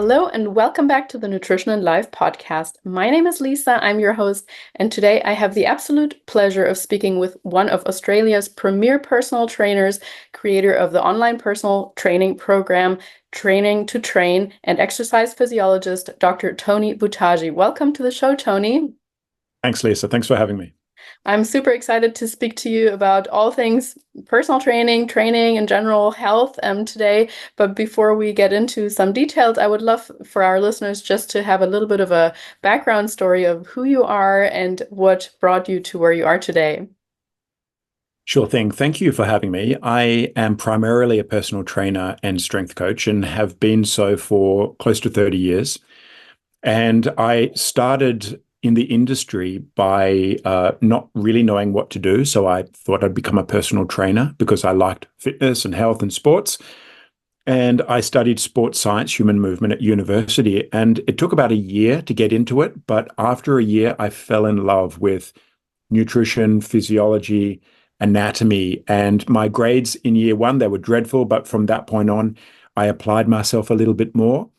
Hello and welcome back to the Nutrition and Life podcast. My name is Lisa, I'm your host, and today I have the absolute pleasure of speaking with one of Australia's premier personal trainers, creator of the online personal training program, Training to Train, and exercise physiologist, Dr. Tony Boutagy. Welcome to the show, Tony. Thanks, Lisa. Thanks for having me. I'm super excited to speak to you about all things personal training, training, and general health today. But before we get into some details, I would love for our listeners just to have a little bit of a background story of who you are and what brought you to where you are today. Sure thing. Thank you for having me. I am primarily a personal trainer and strength coach and have been so for close to 30 years. And I started in the industry by not really knowing what to do. So I thought I'd become a personal trainer because I liked fitness and health and sports. And I studied sports science, human movement at university. And it took about a year to get into it. But after a year, I fell in love with nutrition, physiology, anatomy. And my grades in year one, they were dreadful. But from that point on, I applied myself a little bit more.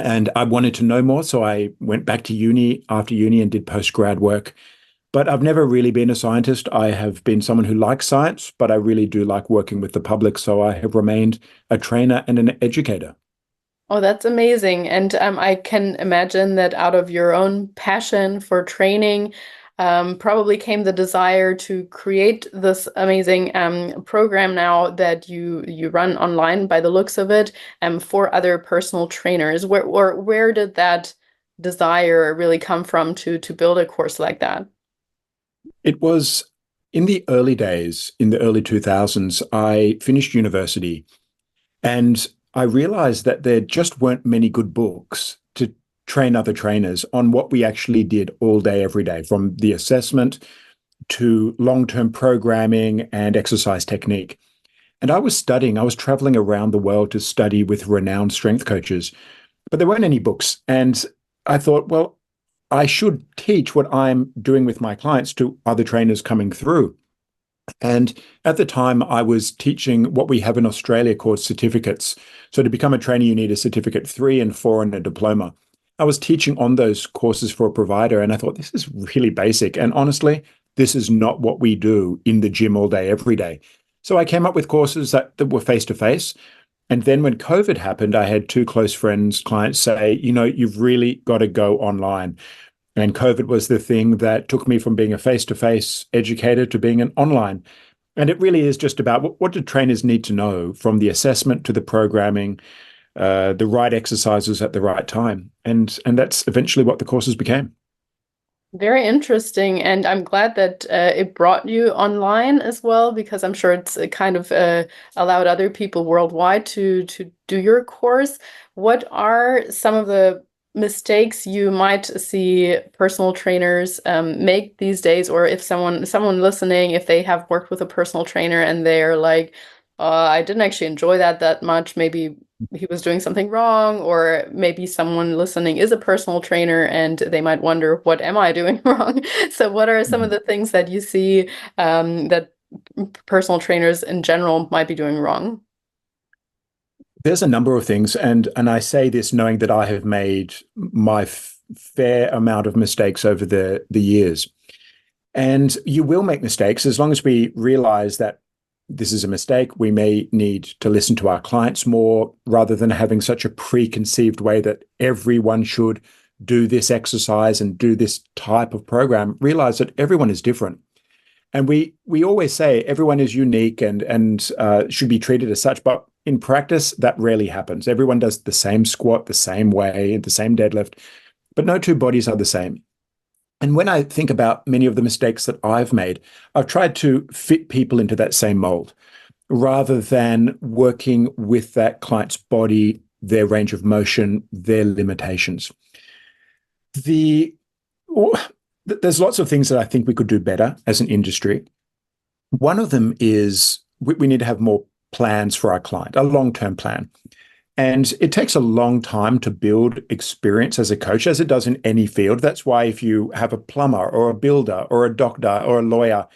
And I wanted to know more, so I went back to uni after uni and did postgrad work. But I've never really been a scientist. I have been someone who likes science, but I really do like working with the public. So I have remained a trainer and an educator. Oh, that's amazing. And I can imagine that out of your own passion for training, probably came the desire to create this amazing program now that you run online by the looks of it, for other personal trainers. Where did that desire really come from to build a course like that? It was in the early days, in the early 2000s, I finished university and I realized that there just weren't many good books to train other trainers on what we actually did all day, every day, from the assessment to long-term programming and exercise technique. And I was traveling around the world to study with renowned strength coaches, but there weren't any books. And I thought, well, I should teach what I'm doing with my clients to other trainers coming through. And at the time, I was teaching what we have in Australia called certificates. So to become a trainer, you need a certificate 3 and 4 and a diploma. I was teaching on those courses for a provider, and I thought, this is really basic. And honestly, this is not what we do in the gym all day, every day. So I came up with courses that were face-to-face. And then when COVID happened, I had two close friends, clients say, you've really got to go online. And COVID was the thing that took me from being a face-to-face educator to being an online. And it really is just about what do trainers need to know, from the assessment to the programming, the right exercises at the right time. And that's eventually what the courses became. Very interesting, and I'm glad that it brought you online as well, because I'm sure it's kind of allowed other people worldwide to do your course. What are some of the mistakes you might see personal trainers make these days, or if someone listening, if they have worked with a personal trainer and they're like, I didn't actually enjoy that much. Maybe he was doing something wrong, or maybe someone listening is a personal trainer and they might wonder, what am I doing wrong? So what are some of the things that you see that personal trainers in general might be doing wrong? There's a number of things, and I say this knowing that I have made my fair amount of mistakes over the years. And you will make mistakes as long as we realize that this is a mistake. We may need to listen to our clients more rather than having such a preconceived way that everyone should do this exercise and do this type of program. Realize that everyone is different. And we always say everyone is unique and should be treated as such, but in practice, that rarely happens. Everyone does the same squat, the same way, the same deadlift, but no two bodies are the same. And when I think about many of the mistakes that I've made, I've tried to fit people into that same mold rather than working with that client's body, their range of motion, their limitations. There's lots of things that I think we could do better as an industry. One of them is we need to have more plans for our client, a long-term plan. And it takes a long time to build experience as a coach, as it does in any field. That's why if you have a plumber or a builder or a doctor or a lawyer,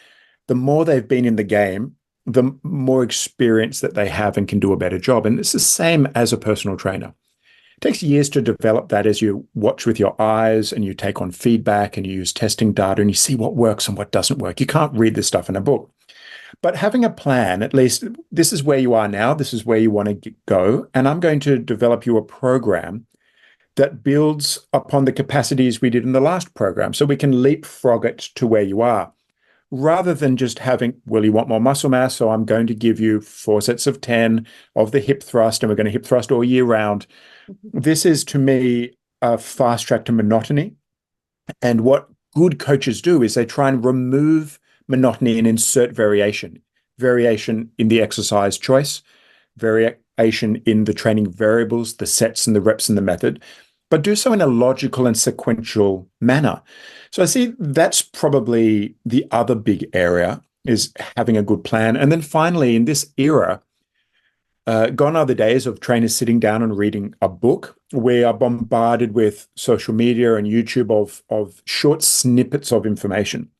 the more they've been in the game, the more experience that they have and can do a better job. And it's the same as a personal trainer. takes years to develop that as you watch with your eyes and you take on feedback and you use testing data and you see what works and what doesn't work. You can't read this stuff in a book. But having a plan, at least this is where you are now, this is where you want to go, and I'm going to develop you a program that builds upon the capacities we did in the last program so we can leapfrog it to where you are. Rather than just having, well, you want more muscle mass, so I'm going to give you 4 sets of 10 of the hip thrust, and we're going to hip thrust all year round. This is, to me, a fast track to monotony. And what good coaches do is they try and remove monotony and insert variation. Variation in the exercise choice, variation in the training variables, the sets and the reps and the method, but do so in a logical and sequential manner. So I see that's probably the other big area, is having a good plan. And then finally, in this era, gone are the days of trainers sitting down and reading a book. We are bombarded with social media and YouTube of short snippets of information.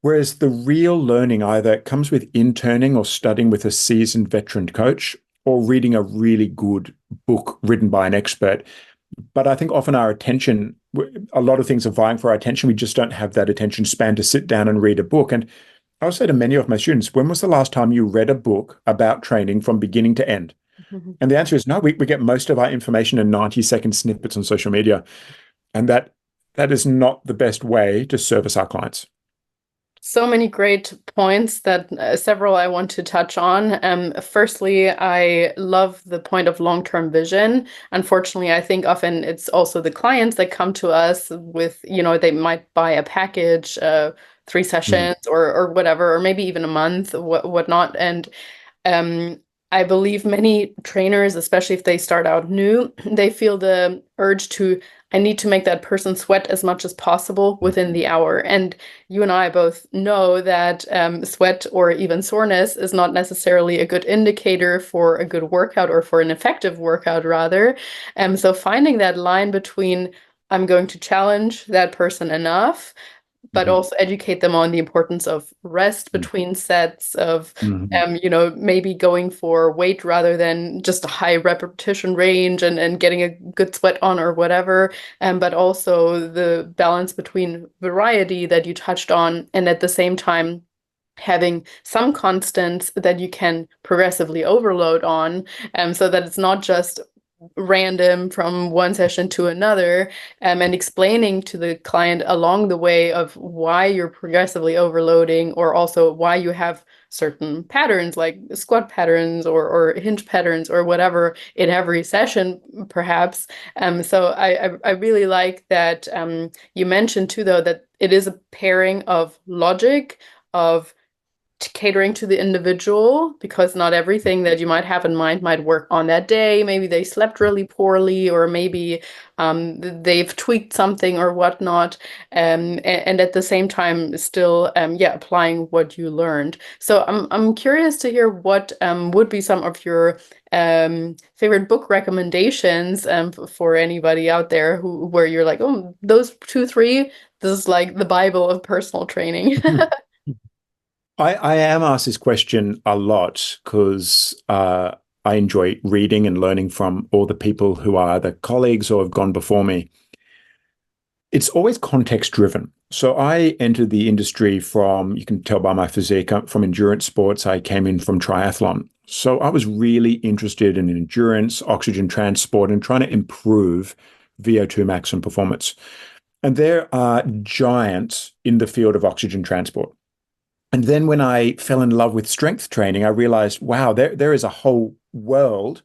Whereas the real learning either comes with interning or studying with a seasoned veteran coach or reading a really good book written by an expert. But I think often our attention, a lot of things are vying for our attention. We just don't have that attention span to sit down and read a book. And I'll say to many of my students, when was the last time you read a book about training from beginning to end? Mhm. And the answer is no, we get most of our information in 90-second snippets on social media. And that is not the best way to service our clients. So many great points that several I want to touch on. Firstly, I love the point of long-term vision. Unfortunately, I think often it's also the clients that come to us with, they might buy a package, 3 sessions or whatever, or maybe even a month, whatnot. And I believe many trainers, especially if they start out new, they feel the urge to, I need to make that person sweat as much as possible within the hour. And you and I both know that sweat or even soreness is not necessarily a good indicator for a good workout or for an effective workout, rather. So finding that line between I'm going to challenge that person enough, but Mhm. also educate them on the importance of rest between sets, of Mhm. maybe going for weight rather than just a high repetition range and getting a good sweat on or whatever. But also the balance between variety that you touched on, and at the same time having some constants that you can progressively overload on, so that it's not just random from one session to another, and explaining to the client along the way of why you're progressively overloading, or also why you have certain patterns like squat patterns or hinge patterns or whatever in every session, perhaps. So I really like that you mentioned too, though, that it is a pairing of logic, of catering to the individual, because not everything that you might have in mind might work on that day. Maybe they slept really poorly, or maybe they've tweaked something or whatnot, and at the same time still applying what you learned. So I'm curious to hear what would be some of your favorite book recommendations for anybody out there where you're like, oh, those two, three, this is like the Bible of personal training. I am asked this question a lot because I enjoy reading and learning from all the people who are either colleagues or have gone before me. It's always context driven. So I entered the industry from, you can tell by my physique, from endurance sports. I came in from triathlon. So I was really interested in endurance, oxygen transport, and trying to improve VO2 max and performance. And there are giants in the field of oxygen transport. And then when I fell in love with strength training, I realized, wow, there is a whole world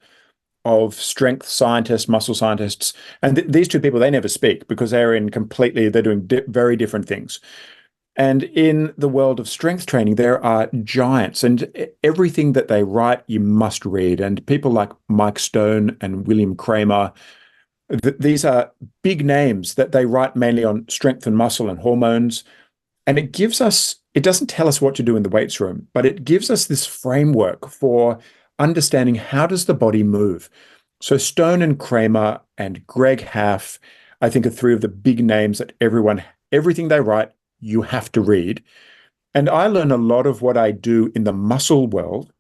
of strength scientists, muscle scientists. And these two people, they never speak because they're doing very different things. And in the world of strength training, there are giants, and everything that they write, you must read. And people like Mike Stone and William Kramer, these are big names that they write mainly on strength and muscle and hormones. And it doesn't tell us what to do in the weights room, but it gives us this framework for understanding how does the body move. So Stone and Kramer and Greg Haff, I think, are three of the big names that everything they write, you have to read. And I learn a lot of what I do in the muscle world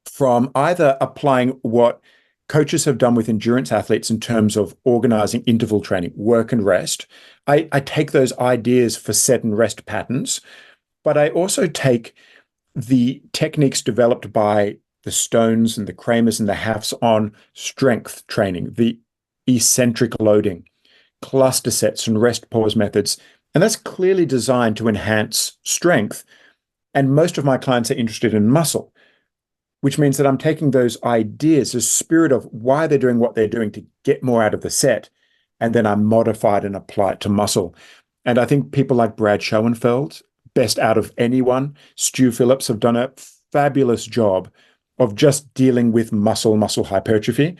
from either applying what coaches have done with endurance athletes in terms of organizing interval training, work and rest. I take those ideas for set and rest patterns, but I also take the techniques developed by the Stones and the Kramers and the Halfs on strength training, the eccentric loading, cluster sets and rest pause methods. And that's clearly designed to enhance strength. And most of my clients are interested in muscle, which means that I'm taking those ideas, the spirit of why they're doing what they're doing to get more out of the set, and then I modify it and apply it to muscle. And I think people like Brad Schoenfeld, best out of anyone, Stu Phillips, have done a fabulous job of just dealing with muscle hypertrophy.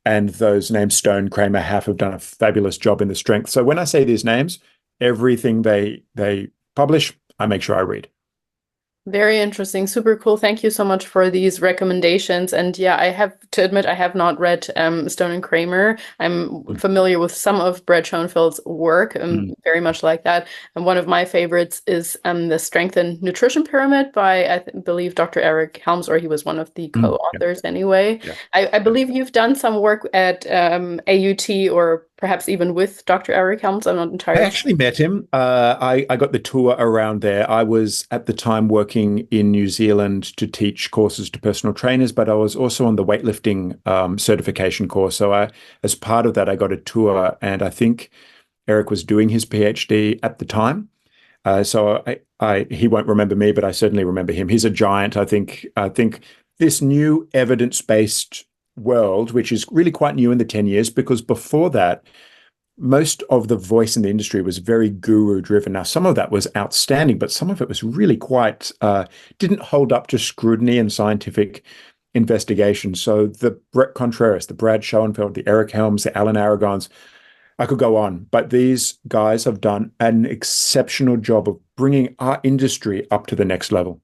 And those names, Stone, Kramer, have done a fabulous job in the strength. So when I say these names, everything they publish, I make sure I read. Very interesting. Super cool. Thank you so much for these recommendations. And yeah, I have to admit, I have not read Stone and Kramer. I'm familiar with some of Brad Schoenfeld's work, very much like that. And one of my favorites is the Strength and Nutrition Pyramid by, believe, Dr. Eric Helms, or he was one of the co-authors anyway. Yeah. I believe you've done some work at AUT or perhaps even with Dr. Eric Helms. I'm not entirely I sure. actually met him. I got the tour around there. I was at the time working in New Zealand to teach courses to personal trainers, but I was also on the weightlifting certification course. So as part of that, I got a tour, and I think Eric was doing his PhD at the time. So he won't remember me, but I certainly remember him. He's a giant. I think this new evidence-based world, which is really quite new in the 10 years, because before that, most of the voice in the industry was very guru driven. Now, some of that was outstanding, but some of it was really quite, didn't hold up to scrutiny and scientific investigation. So the Brett Contreras, the Brad Schoenfeld, the Eric Helms, the Alan Aragons, I could go on, but these guys have done an exceptional job of bringing our industry up to the next level.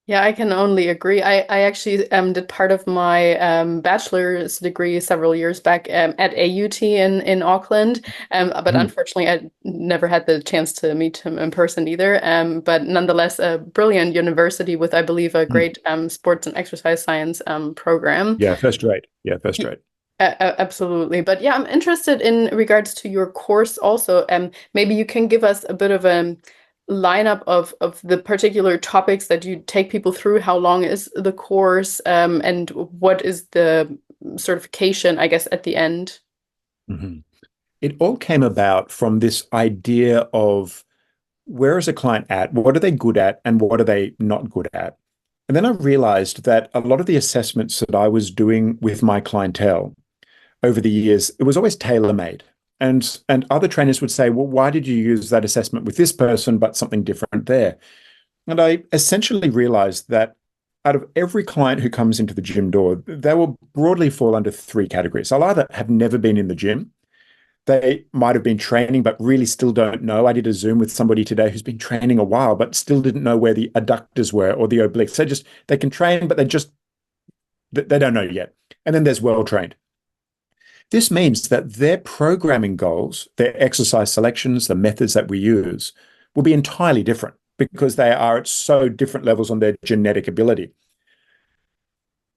Yeah, I can only agree. I actually did part of my bachelor's degree several years back at AUT in Auckland, but unfortunately I never had the chance to meet him in person either. But nonetheless, a brilliant university with, I believe, a great sports and exercise science program. Yeah, first rate. Yeah, first rate. Absolutely. But yeah, I'm interested in regards to your course also. Maybe you can give us a bit of a lineup of the particular topics that you take people through. How long is the course, and what is the certification, I guess, at the end? It all came about from this idea of where is a client at, what are they good at, and what are they not good at? And then I realized that a lot of the assessments that I was doing with my clientele over the years, it was always tailor-made. And other trainers would say, well, why did you use that assessment with this person, but something different there? And I essentially realized that out of every client who comes into the gym door, they will broadly fall under three categories. They'll either have never been in the gym, they might have been training, but really still don't know. I did a Zoom with somebody today who's been training a while, but still didn't know where the adductors were or the obliques. They can train, but they don't know yet. And then there's well-trained. This means that their programming goals, their exercise selections, the methods that we use will be entirely different because they are at so different levels on their genetic ability.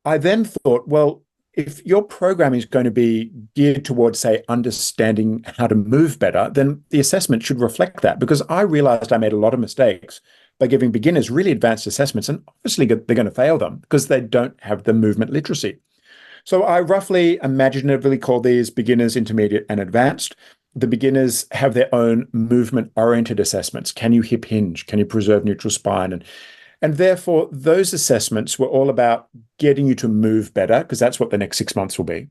I then thought, well, if your programming is going to be geared towards, say, understanding how to move better, then the assessment should reflect that, because I realized I made a lot of mistakes by giving beginners really advanced assessments, and obviously they're going to fail them because they don't have the movement literacy. So I roughly imaginatively call these beginners, intermediate, and advanced. The beginners have their own movement-oriented assessments. Can you hip hinge? Can you preserve neutral spine? And therefore, those assessments were all about getting you to move better, because that's what the next 6 months will be.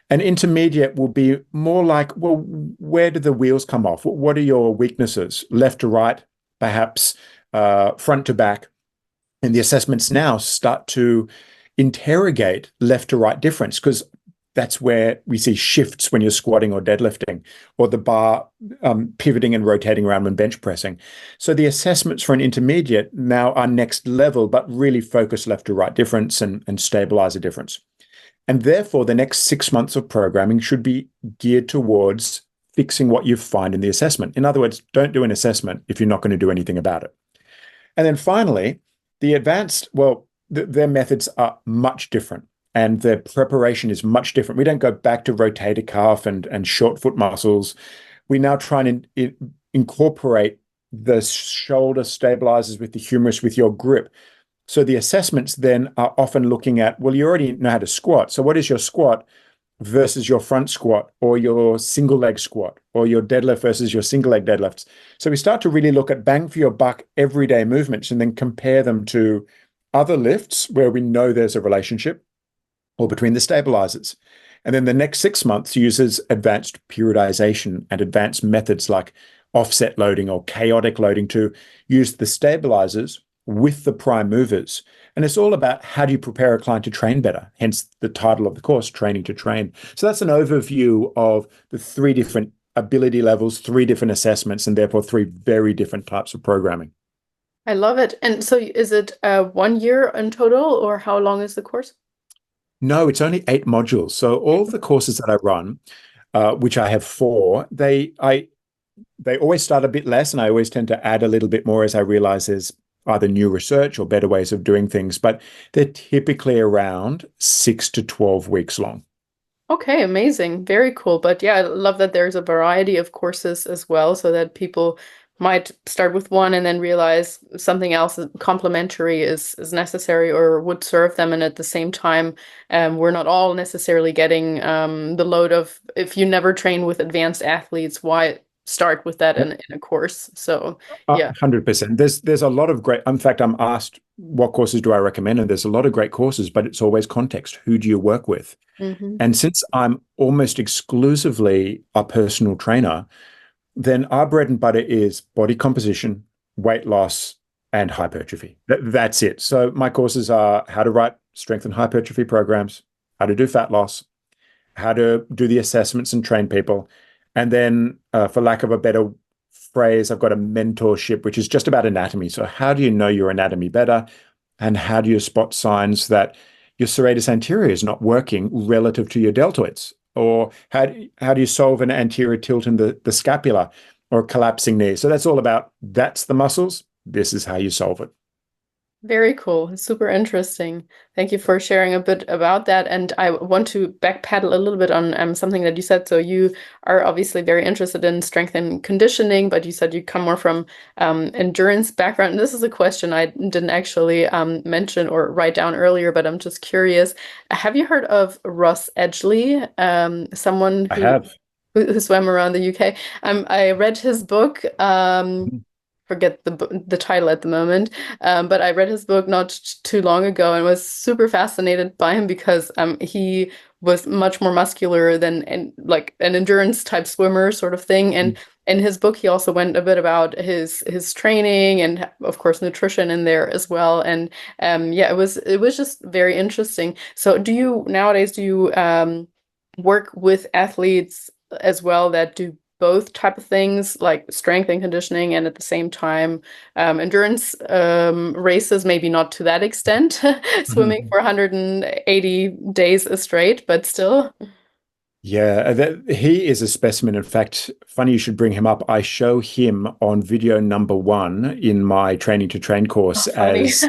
And intermediate will be more like, well, where do the wheels come off? What are your weaknesses? Left to right, perhaps front to back. And the assessments now start to interrogate left to right difference, because that's where we see shifts when you're squatting or deadlifting, or the bar pivoting and rotating around when bench pressing. So the assessments for an intermediate now are next level, but really focus left to right difference and stabilize a difference. And therefore, the next 6 months of programming should be geared towards fixing what you find in the assessment. In other words, don't do an assessment if you're not going to do anything about it. And then finally, the advanced, well, their methods are much different. and the preparation is much different. We don't go back to rotator cuff and short foot muscles. We now try and incorporate the shoulder stabilizers with the humerus with your grip. So the assessments then are often looking at, well, you already know how to squat. So what is your squat versus your front squat, or your single leg squat, or your deadlift versus your single leg deadlifts? So we start to really look at bang for your buck everyday movements and then compare them to other lifts where we know there's a relationship, or between the stabilizers. And then the next 6 months uses advanced periodization and advanced methods like offset loading or chaotic loading to use the stabilizers with the prime movers. And it's all about how do you prepare a client to train better, hence the title of the course, Training to Train. So that's an overview of the 3 different ability levels, 3 different assessments, and therefore 3 very different types of programming. I love it. And so is it 1 year in total, or how long is the course? No, it's only 8 modules. So all of the courses that I run, which I have 4, they always start a bit less, and I always tend to add a little bit more as I realize there's either new research or better ways of doing things. But they're typically around 6 to 12 weeks long. Okay, amazing. Very cool. But yeah, I love that there's a variety of courses as well, so that people might start with one and then realize something else complementary is necessary or would serve them. And at the same time, we're not all necessarily getting the load of, if you never train with advanced athletes, why start with that in a course? So yeah. 100%. There's a lot of great. In fact, I'm asked what courses do I recommend, and there's a lot of great courses, but it's always context. Who do you work with? Hmm. And since I'm almost exclusively a personal trainer, then our bread and butter is body composition, weight loss, and hypertrophy. That's it. So my courses are how to write strength and hypertrophy programs, how to do fat loss, how to do the assessments and train people. And then, for lack of a better phrase, I've got a mentorship, which is just about anatomy. So how do you know your anatomy better? And how do you spot signs that your serratus anterior is not working relative to your deltoids? Or how do you solve an anterior tilt in the scapula or collapsing knee? So that's all about, that's the muscles. This is how you solve it. Very cool. Super interesting. Thank you for sharing a bit about that. And I want to backpedal a little bit on something that you said. So you are obviously very interested in strength and conditioning, but you said you come more from endurance background. And this is a question I didn't actually mention or write down earlier, but I'm just curious. Have you heard of Ross Edgley, someone I who have. who swam around the UK? I read his book. Forget the title at the moment, but I read his book not too long ago and was super fascinated by him because he was much more muscular than like an endurance type swimmer sort of thing. And in his book, he also went a bit about his training and of course nutrition in there as well. And yeah, it was just very interesting. So do you work with athletes as well that do both type of things like strength and conditioning and at the same time endurance races, maybe not to that extent, swimming Mhm. for 180 days straight, but still. Yeah, he is a specimen. In fact, funny you should bring him up. I show him on video number 1 in my Training to Train Oh, course funny. as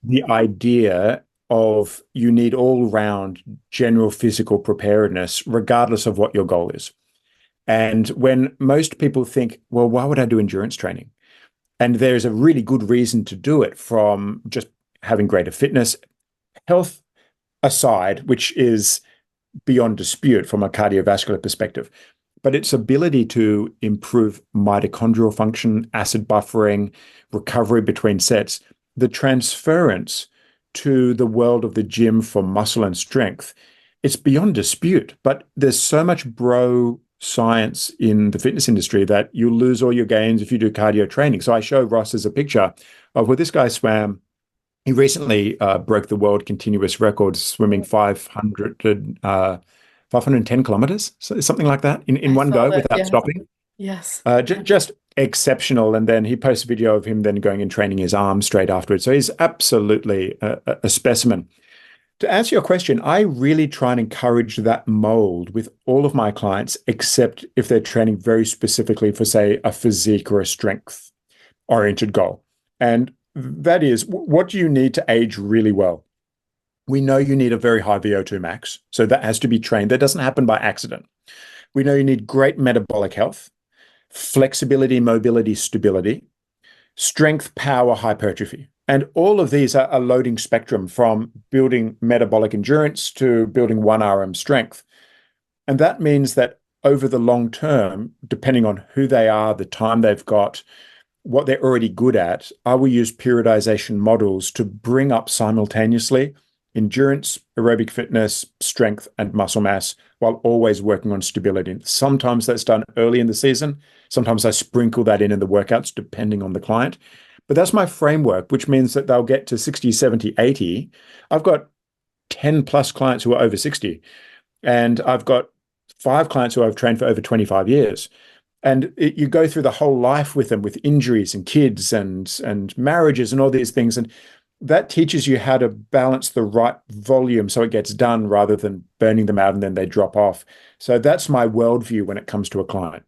the idea of you need all-round general physical preparedness, regardless of what your goal is. And when most people think, well, why would I do endurance training? And there's a really good reason to do it, from just having greater fitness, health aside, which is beyond dispute from a cardiovascular perspective, but its ability to improve mitochondrial function, acid buffering, recovery between sets, the transference to the world of the gym for muscle and strength, it's beyond dispute. But there's so much bro science in the fitness industry that you lose all your gains if you do cardio training. So I show Ross as a picture of where this guy swam. He recently broke the world continuous record swimming 510 kilometers, so something like that, in I one saw go that. without Yes. stopping. Yes. Just exceptional. And then he posts a video of him then going and training his arms straight afterwards. So he's absolutely a specimen. To answer your question, I really try and encourage that mold with all of my clients, except if they're training very specifically for, say, a physique or a strength oriented goal. And that is, what do you need to age really well? We know you need a very high VO2 max. So that has to be trained. That doesn't happen by accident. We know you need great metabolic health, flexibility, mobility, stability, strength, power, hypertrophy. And all of these are a loading spectrum from building metabolic endurance to building 1 RM strength. And that means that over the long term, depending on who they are, the time they've got, what they're already good at, I will use periodization models to bring up simultaneously endurance, aerobic fitness, strength, and muscle mass while always working on stability. Sometimes that's done early in the season. Sometimes I sprinkle that in the workouts, depending on the client. But that's my framework, which means that they'll get to 60, 70, 80. I've got 10 plus clients who are over 60, and I've got 5 clients who I've trained for over 25 years. And you go through the whole life with them, with injuries and kids and marriages and all these things. And that teaches you how to balance the right volume so it gets done rather than burning them out and then they drop off. So that's my worldview when it comes to a client.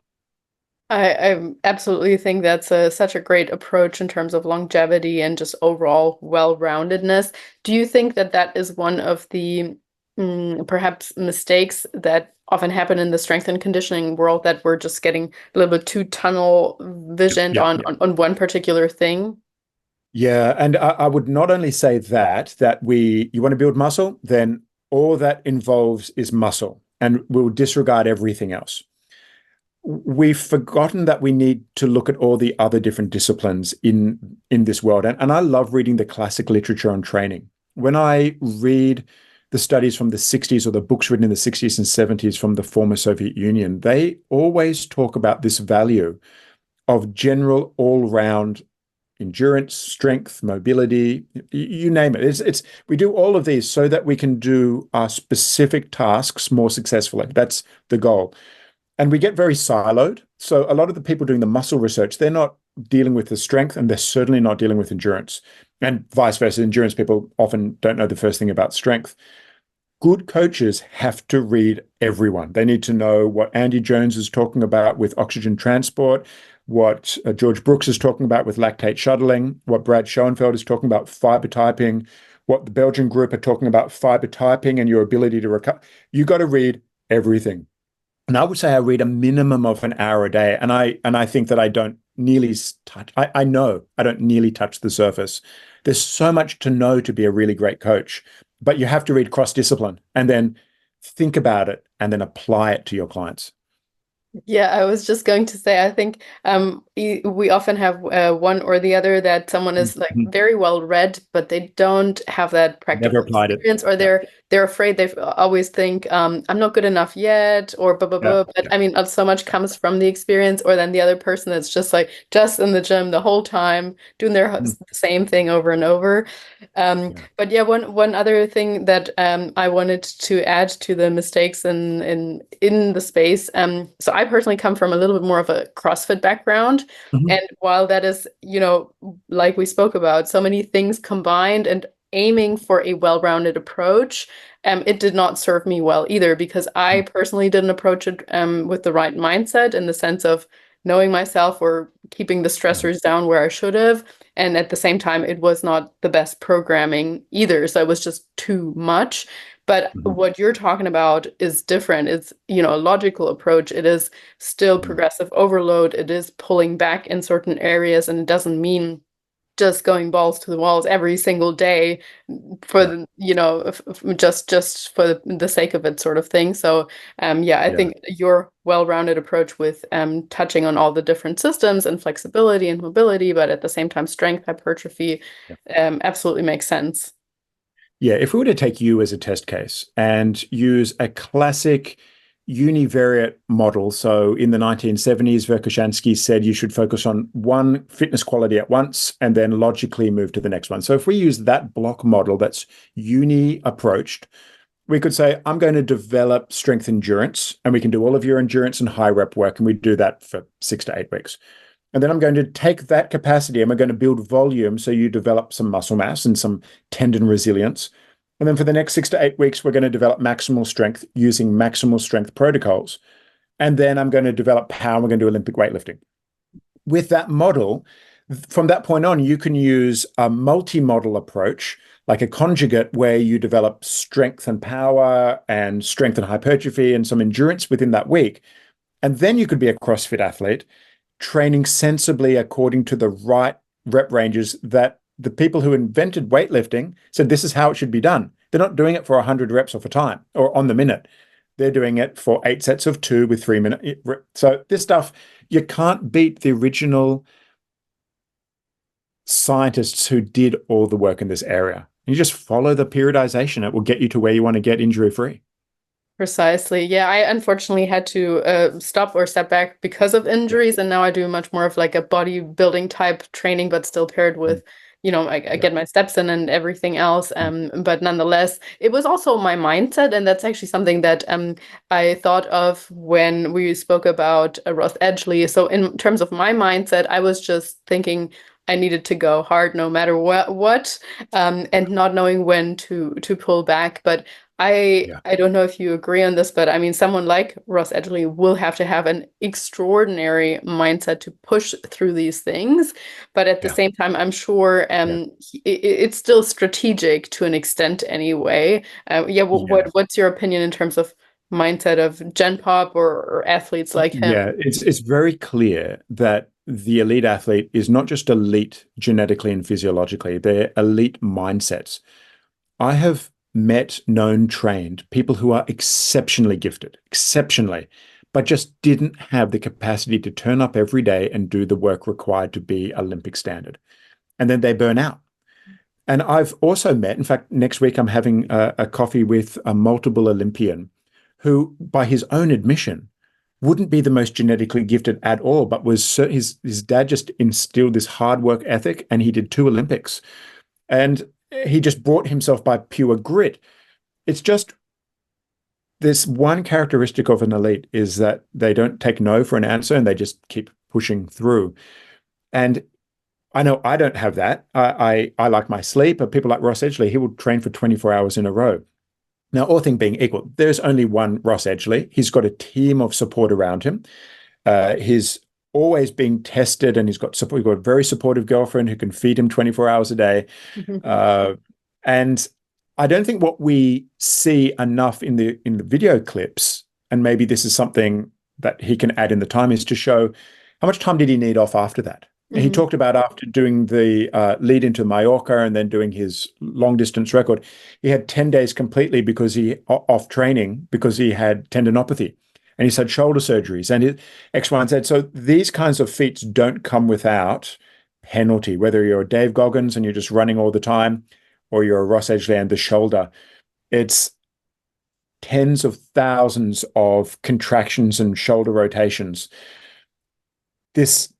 I absolutely think that's such a great approach in terms of longevity and just overall well-roundedness. Do you think that that is one of the perhaps mistakes that often happen in the strength and conditioning world, that we're just getting a little bit too tunnel visioned Yeah, on one particular thing? yeah. And I would not only say that you want to build muscle, then all that involves is muscle, and we'll disregard everything else. We've forgotten that we need to look at all the other different disciplines in this world. And I love reading the classic literature on training. When I read the studies from the 60s or the books written in the 60s and 70s from the former Soviet Union, they always talk about this value of general all-round endurance, strength, mobility, you name it. We do all of these so that we can do our specific tasks more successfully. That's the goal. And we get very siloed. So a lot of the people doing the muscle research, they're not dealing with the strength, and they're certainly not dealing with endurance. And vice versa, endurance people often don't know the first thing about strength. Good coaches have to read everyone. They need to know what Andy Jones is talking about with oxygen transport, what George Brooks is talking about with lactate shuttling, what Brad Schoenfeld is talking about fiber typing, what the Belgian group are talking about fiber typing and your ability to recover. You got to read everything. And I would say I read a minimum of an hour a day. And I think that I don't nearly touch, I know I don't nearly touch the surface. There's so much to know to be a really great coach, but you have to read cross-discipline and then think about it and then apply it to your clients. Yeah, I was just going to say, I think we often have one or the other, that someone is like Mhm. very well read, but they don't have that Never practical applied it. experience, or Yeah, they're afraid. They always think I'm not good enough yet, or blah blah yeah, blah. But yeah. I mean, so much comes from the experience, or then the other person that's just like just in the gym the whole time, doing Mm, the same thing over and over. yeah. But yeah, one other thing that I wanted to add to the mistakes in the space. So I personally come from a little bit more of a CrossFit background, Mhm. and while that is, like we spoke about, so many things combined and aiming for a well-rounded approach, it did not serve me well either, because I personally didn't approach it with the right mindset, in the sense of knowing myself or keeping the Mhm. stressors down where I should have. And at the same time, it was not the best programming either. So it was just too much. But Mhm. what you're talking about is different. It's, a logical approach. It is still Mhm. progressive overload. It is pulling back in certain areas, and it doesn't mean just going balls to the walls every single day for Yeah, the, just for the sake of it, sort of thing. So yeah, I yeah, think your well-rounded approach with touching on all the different systems and flexibility and mobility, but at the same time strength, hypertrophy, yeah. absolutely makes sense. Yeah, if we were to take you as a test case and use a classic univariate model, so in the 1970s, Verkhoshansky said you should focus on one fitness quality at once and then logically move to the next one. So if we use that block model that's uni approached, we could say, I'm going to develop strength endurance, and we can do all of your endurance and high rep work, and we do that for 6 to 8 weeks. And then I'm going to take that capacity and we're going to build volume so you develop some muscle mass and some tendon resilience. And then for the next 6 to 8 weeks, we're going to develop maximal strength using maximal strength protocols. And then I'm going to develop power. We're going to do Olympic weightlifting. With that model, From that point on, you can use a multi-model approach, like a conjugate, where you develop strength and power and strength and hypertrophy and some endurance within that week. And then you could be a CrossFit athlete training sensibly according to the right rep ranges that the people who invented weightlifting said this is how it should be done. They're not doing it for 100 reps off a time or on the minute. They're doing it for 8 sets of 2 with 3 minute. So this stuff, you can't beat the original scientists who did all the work in this area. You just follow the periodization. It will get you to where you want to get injury free. Precisely. Yeah, I unfortunately had to stop or step back because of Yeah. injuries, and now I do much more of like a bodybuilding type training, but still paired Mm. with, I Yeah. get my steps in and everything else. Mm. But nonetheless, it was also my mindset, and that's actually something that I thought of when we spoke about Ross Edgley. So in terms of my mindset, I was just thinking I needed to go hard no matter what, and not knowing when to pull back, but. Yeah. I don't know if you agree on this, but I mean, someone like Ross Edgley will have to have an extraordinary mindset to push through these things. But at the Yeah. same time, I'm sure Yeah. it's still strategic to an extent anyway. Yeah, Yeah. what's your opinion in terms of mindset of Gen Pop or athletes like him? Yeah. It's very clear that the elite athlete is not just elite genetically and physiologically, they're elite mindsets. I have met, known, trained people who are exceptionally gifted, exceptionally, but just didn't have the capacity to turn up every day and do the work required to be Olympic standard. And then they burn out. And I've also met, in fact, next week I'm having a coffee with a multiple Olympian who, by his own admission, wouldn't be the most genetically gifted at all, but was his dad just instilled this hard work ethic, and he did 2 Olympics. And he just brought himself by pure grit. It's just this one characteristic of an elite is that they don't take no for an answer and they just keep pushing through. And I know I don't have that. I like my sleep, but people like Ross Edgley, he will train for 24 hours in a row. Now, all things being equal, there's only one Ross Edgley. He's got a team of support around him. He's always being tested, and he's got support. He's got a very supportive girlfriend who can feed him 24 hours a day. Uh, and I don't think what we see enough in the video clips, and maybe this is something that he can add in the time, is to show how much time did he need off after that. He Mhm. talked about after doing the lead into Mallorca and then doing his long distance record, he had 10 days completely because he off training because he had tendinopathy and he's had shoulder surgeries and his X, Y, and Z. So these kinds of feats don't come without penalty, whether you're Dave Goggins and you're just running all the time or you're a Ross Edgley and the shoulder. It's tens of thousands of contractions and shoulder rotations. This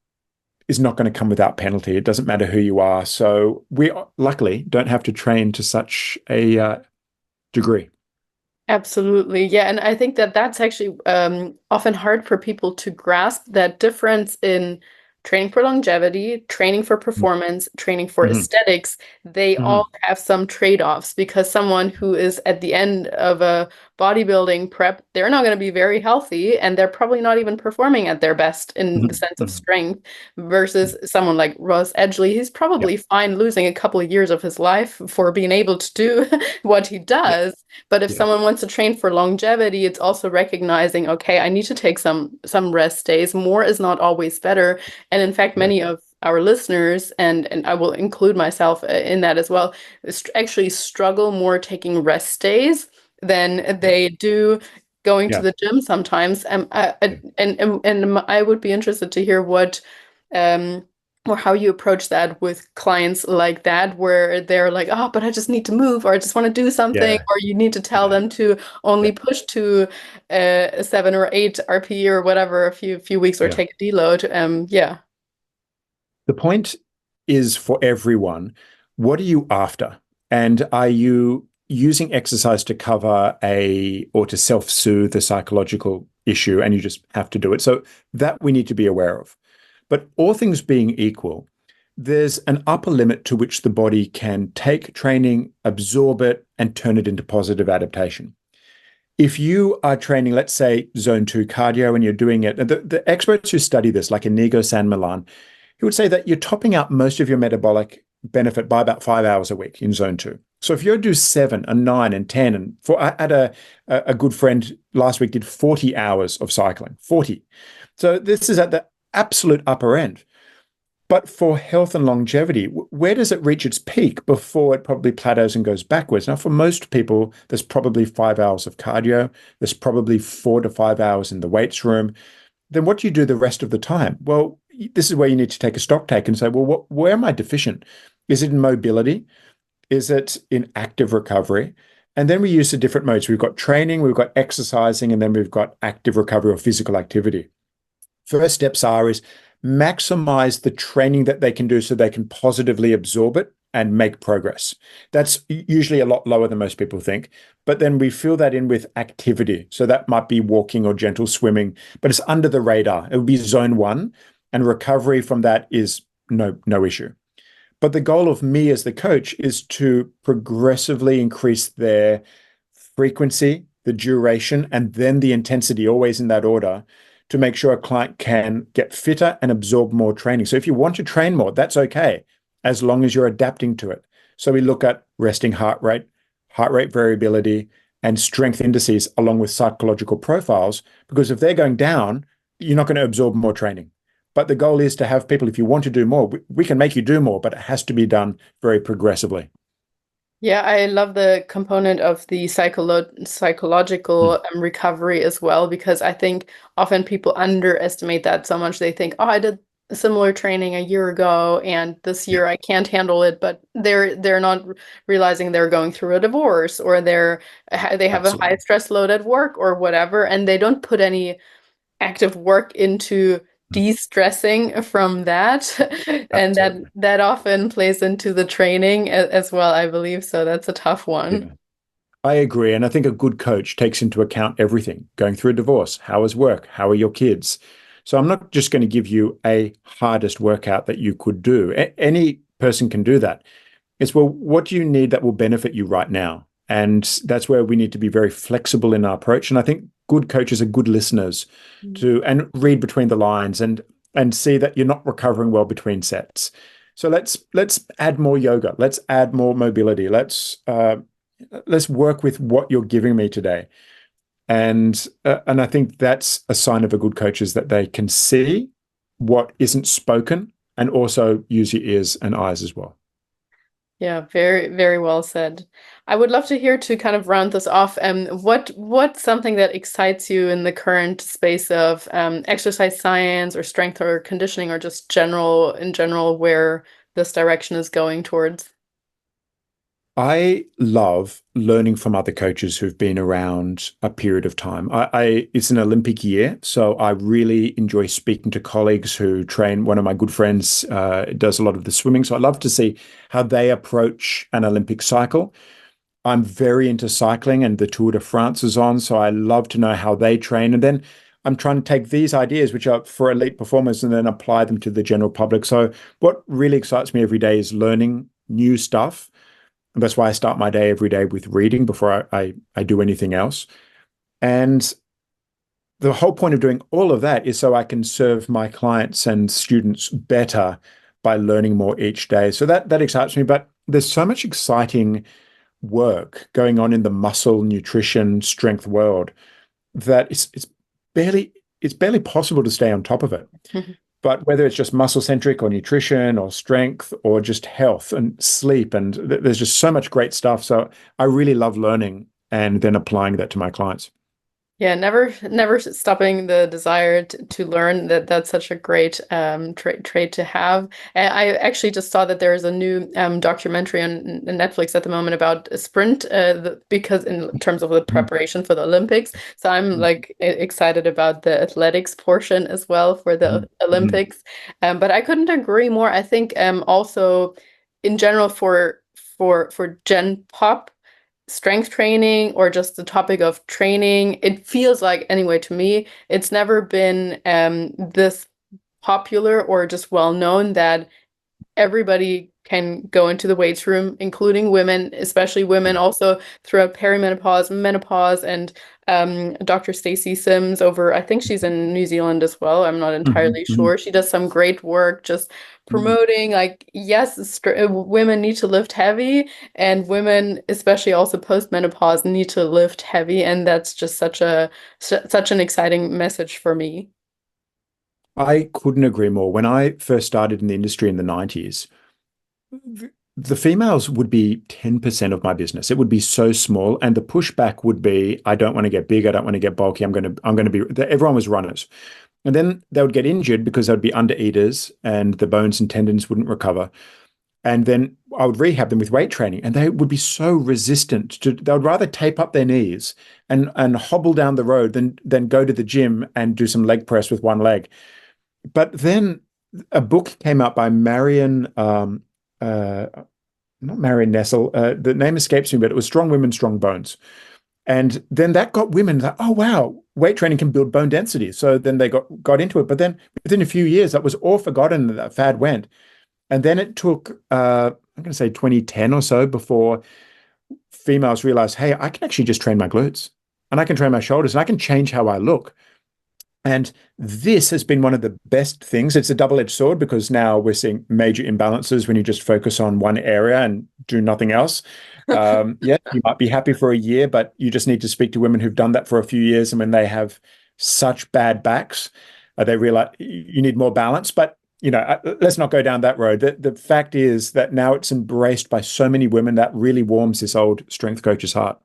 is not going to come without penalty. It doesn't matter who you are. So we luckily don't have to train to such a degree. Absolutely. Yeah. And I think that that's actually often hard for people to grasp that difference in training for longevity, training for performance, training for Mm-hmm. aesthetics. They all Mm-hmm. have some trade-offs because someone who is at the end of a bodybuilding prep, they're not going to be very healthy and they're probably not even performing at their best in the sense of Mm-hmm. strength versus someone like Ross Edgley. He's Yeah. probably fine losing a couple of years of his life for being able to do what he Yeah. does. But if Yeah. someone wants to train for longevity, it's also recognizing, okay, I need to take some rest days. More is not always better. And in fact, Yeah. many of our listeners, and I will include myself in that as well, actually struggle more taking rest days than Yeah. they do going to Yeah. the gym sometimes. Yeah. And I would be interested to hear what um, or how you approach that with clients like that, where they're like, oh, but I just need to move, or I just want to do something, Yeah. or you need to tell Yeah. them to only Yeah. push to 7 or 8 RP or whatever a few weeks or Yeah. take a deload. Yeah. The point is for everyone, what are you after? And are you using exercise to cover or to self-soothe a psychological issue and you just have to do it? So that we need to be aware of. But all things being equal, there's an upper limit to which the body can take training, absorb it, and turn it into positive adaptation. If you are training, let's say zone 2 cardio, and you're doing it, the experts who study this, like Inigo San Milan, he would say that you're topping out most of your metabolic benefit by about 5 hours a week in zone two. So if you do 7 and 9 and 10, and I had a good friend last week did 40 hours of cycling, 40. So this is at the absolute upper end. But for health and longevity, where does it reach its peak before it probably plateaus and goes backwards? Now, for most people, there's probably 5 hours of cardio. There's probably 4 to 5 hours in the weights room. Then what do you do the rest of the time? Well, this is where you need to take a stock take and say, well, where am I deficient? Is it in mobility? Is it in active recovery? And then we use the different modes. We've got training, we've got exercising, and then we've got active recovery or physical activity. First steps is maximize the training that they can do so they can positively absorb it and make progress. That's usually a lot lower than most people think. But then we fill that in with activity. So that might be walking or gentle swimming, but it's under the radar. It would be zone one, and recovery from that is no issue. But the goal of me as the coach is to progressively increase their frequency, the duration, and then the intensity, always in that order, to make sure a client can get fitter and absorb more training. So if you want to train more, that's okay, as long as you're adapting to it. So we look at resting heart rate variability, and strength indices along with psychological profiles, because if they're going down, you're not going to absorb more training. But the goal is to have people, if you want to do more, we can make you do more, but it has to be done very progressively. Yeah, I love the component of the psychological recovery as well, because I think often people underestimate that so much. They think, oh, I did similar training a year ago, and this Yeah, year I can't handle it, but they're not realizing they're going through a divorce, or they have a high absolutely. stress load at work or whatever, and they don't put any active work into de-stressing from that. And that Absolutely. that often plays into the training as well, I believe. So that's a tough one. Yeah. I agree. And I think a good coach takes into account everything going through a divorce. How is work? How are your kids? So I'm not just going to give you a hardest workout that you could do. Any person can do that. It's, well, what do you need that will benefit you right now? And that's where we need to be very flexible in our approach. And I think good coaches are good listeners to and read between the lines and see that you're not recovering well between sets. So let's add more yoga. Let's add more mobility. Let's work with what you're giving me today. And I think that's a sign of a good coach, is that they can see what isn't spoken and also use your ears and eyes as well. Yeah, very, very well said. I would love to hear, to kind of round this off, what's something that excites you in the current space of exercise science or strength or conditioning, or just in general where this direction is going towards? I love learning from other coaches who've been around a period of time. It's an Olympic year, so I really enjoy speaking to colleagues who train. One of my good friends does a lot of the swimming, so I love to see how they approach an Olympic cycle. I'm very into cycling, and the Tour de France is on, so I love to know how they train. And then I'm trying to take these ideas, which are for elite performers, and then apply them to the general public. So what really excites me every day is learning new stuff. And that's why I start my day every day with reading before I do anything else. And the whole point of doing all of that is so I can serve my clients and students better by learning more each day. So that excites me. But there's so much exciting work going on in the muscle, nutrition, strength world that it's barely possible to stay on top of it. But whether it's just muscle centric or nutrition or strength or just health and sleep, and there's just so much great stuff. So I really love learning and then applying that to my clients. Yeah, never stopping the desire to learn. That's such a great trait to have. And I actually just saw that there is a new documentary on Netflix at the moment about a sprint, because in terms of the Mhm. preparation for the Olympics. So I'm like excited about the athletics portion as well for the Mhm. Mhm. Olympics. But I couldn't agree more. I think also in general for Gen Pop strength training, or just the topic of training, it feels like, anyway, to me, it's never been this popular or just well known that everybody can go into the weights room, including women, especially women Yeah. also throughout perimenopause, menopause, and Dr. Stacey Sims over, I think she's in New Zealand as well. I'm not Mhm, entirely mhm. sure. She does some great work just promoting like, yes, women need to lift heavy, and women, especially also postmenopause, need to lift heavy, and that's just such an exciting message for me. I couldn't agree more. When I first started in the industry in the 90s, the females would be 10% of my business. It would be so small. And the pushback would be, I don't want to get big. I don't want to get bulky. I'm going to be, everyone was runners. And then they would get injured because they would be under eaters and the bones and tendons wouldn't recover. And then I would rehab them with weight training, and they would be so resistant to, they would rather tape up their knees and hobble down the road than go to the gym and do some leg press with one leg. But then a book came out by Marion, uh, not Marion Nessel, the name escapes me, but it was Strong Women, Strong Bones. And then that got women like, oh wow, weight training can build bone density. So then they got into it. But then within a few years, that was all forgotten, and that fad went. And then it took, I'm going to say 2010 or so before females realized, hey, I can actually just train my glutes and I can train my shoulders and I can change how I look. And this has been one of the best things. It's a double-edged sword because now we're seeing major imbalances when you just focus on one area and do nothing else. Yeah, you might be happy for a year, but you just need to speak to women who've done that for a few years. And when they have such bad backs, they realize you need more balance. But let's not go down that road. The fact is that now it's embraced by so many women that really warms this old strength coach's heart.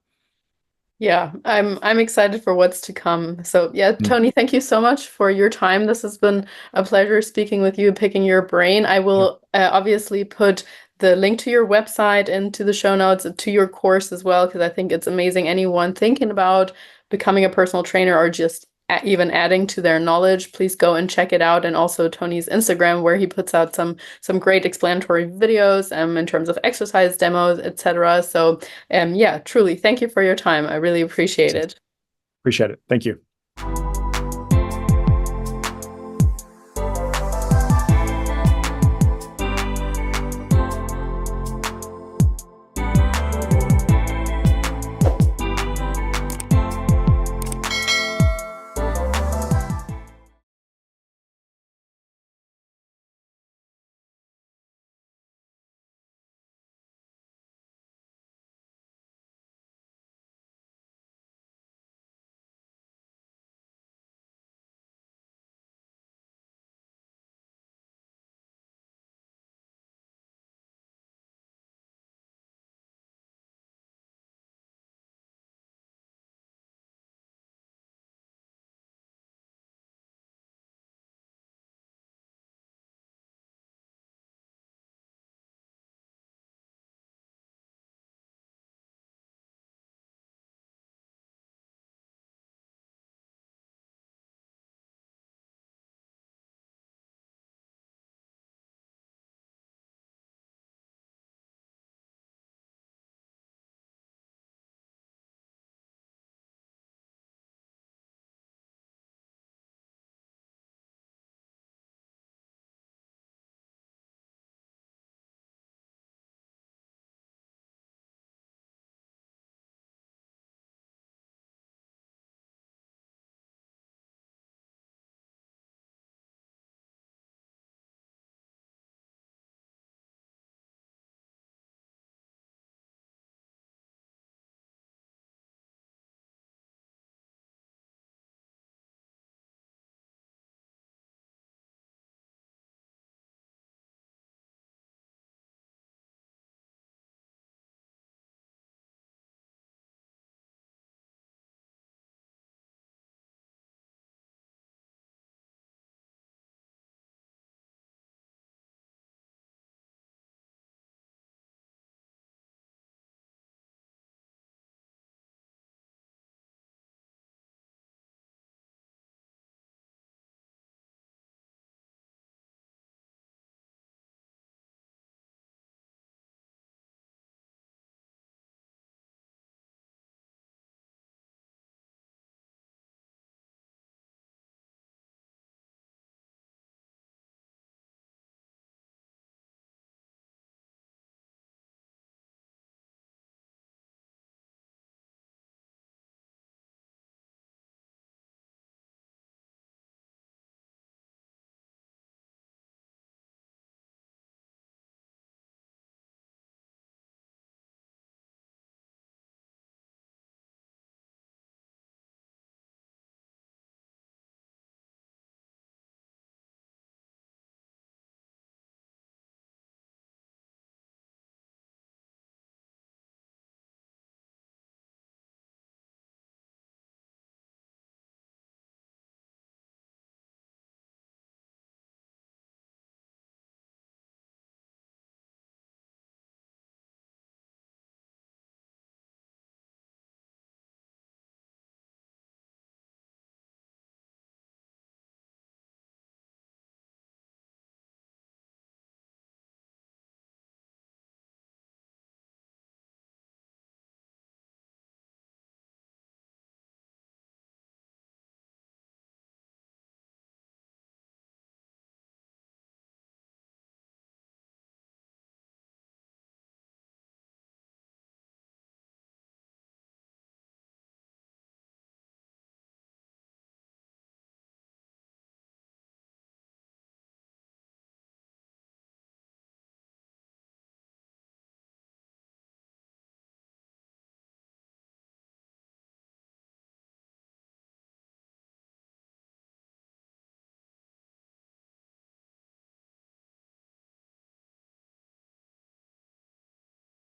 Yeah, I'm excited for what's to come. So yeah, Mm. Tony, thank you so much for your time. This has been a pleasure speaking with you, picking your brain. I Yeah. will obviously put the link to your website into the show notes to your course as well, because I think it's amazing. Anyone thinking about becoming a personal trainer or just even adding to their knowledge, please go and check it out. And also Tony's Instagram, where he puts out some great explanatory videos in terms of exercise demos, etc. So yeah, truly, thank you for your time. I really appreciate it. Appreciate it. Thank you.